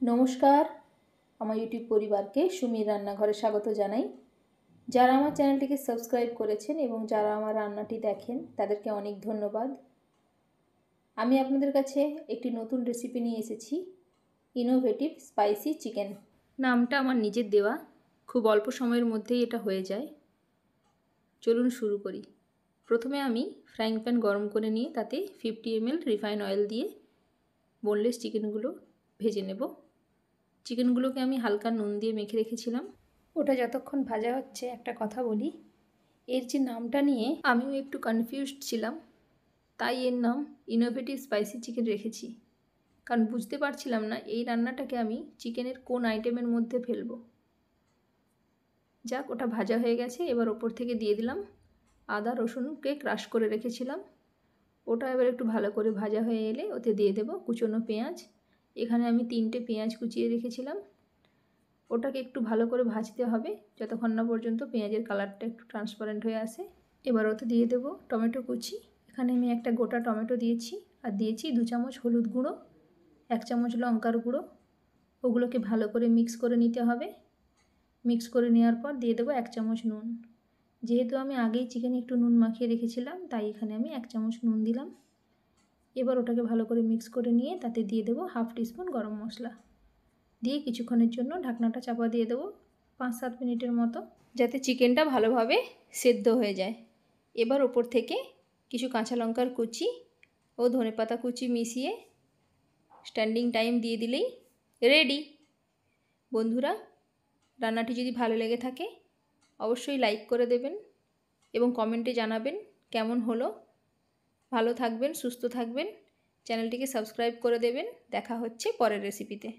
নমস্কার, আমার ইউটিউব পরিবারকে সুমির রান্নাঘরে স্বাগত জানাই। যারা আমার চ্যানেলটিকে সাবস্ক্রাইব করেছেন এবং যারা আমার রান্নাটি দেখেন তাদেরকে অনেক ধন্যবাদ। আমি আপনাদের কাছে একটি নতুন রেসিপি নিয়ে এসেছি, ইনোভেটিভ স্পাইসি চিকেন। নামটা আমার নিজের দেওয়া, খুব অল্প সময়ের মধ্যেই এটা হয়ে যায়। চলুন শুরু করি। প্রথমে আমি ফ্রাইং প্যান গরম করে নিয়ে তাতে 50 ml রিফাইন অয়েল দিয়ে বোনলেস চিকেনগুলো ভেজে নেব। চিকেনগুলোকে আমি হালকা নুন দিয়ে মেখে রেখেছিলাম। ওটা যতক্ষণ ভাজা হচ্ছে একটা কথা বলি, এর যে নামটা নিয়ে আমিও একটু কনফিউজড ছিলাম, তাই এর নাম ইনোভেটিভ স্পাইসি চিকেন রেখেছি। কারণ বুঝতে পারছিলাম না এই রান্নাটাকে আমি চিকেনের কোন আইটেমের মধ্যে ফেলবো। যাক, ওটা ভাজা হয়ে গেছে। এবার ওপর থেকে দিয়ে দিলাম আদা রসুনকে ক্রাশ করে রেখেছিলাম। ওটা এবার একটু ভালো করে ভাজা হয়ে এলে ওতে দিয়ে দেবো কুচনো পেঁয়াজ। এখানে আমি 3টে পেঁয়াজ কুচিয়ে রেখেছিলাম। ওটাকে একটু ভালো করে ভাজতে হবে যতক্ষণ না পর্যন্ত পেঁয়াজের কালারটা একটু ট্রান্সপারেন্ট হয়ে আসে। এবার ওতে দিয়ে দেবো টমেটো কুচি। এখানে আমি একটা গোটা টমেটো দিয়েছি, আর দিয়েছি 2 চামচ হলুদ গুঁড়ো, 1 চামচ লঙ্কার গুঁড়ো। ওগুলোকে ভালো করে মিক্স করে নিতে হবে। মিক্স করে নেওয়ার পর দিয়ে দেবো 1 চামচ নুন। যেহেতু আমি আগেই চিকেনে একটু নুন মাখিয়ে রেখেছিলাম, তাই এখানে আমি 1 চামচ নুন দিলাম। এবার ওটাকে ভালো করে মিক্স করে নিয়ে তাতে দিয়ে দেবো 1/2 টিস্পুন গরম মশলা দিয়ে কিছুক্ষণের জন্য ঢাকনাটা চাপা দিয়ে দেবো 5-7 মিনিটের মতো, যাতে চিকেনটা ভালোভাবে সেদ্ধ হয়ে যায়। এবার ওপর থেকে কিছু কাঁচা লঙ্কার কুচি ও ধনেপাতা কুচি মিশিয়ে স্ট্যান্ডিং টাইম দিয়ে দিলেই রেডি। বন্ধুরা, রান্নাটি যদি ভালো লেগে থাকে অবশ্যই লাইক করে দেবেন এবং কমেন্টে জানাবেন কেমন হলো। ভালো থাকবেন, সুস্থ থাকবেন, চ্যানেলটিকে সাবস্ক্রাইব করে দেবেন। দেখা হচ্ছে পরের রেসিপিতে।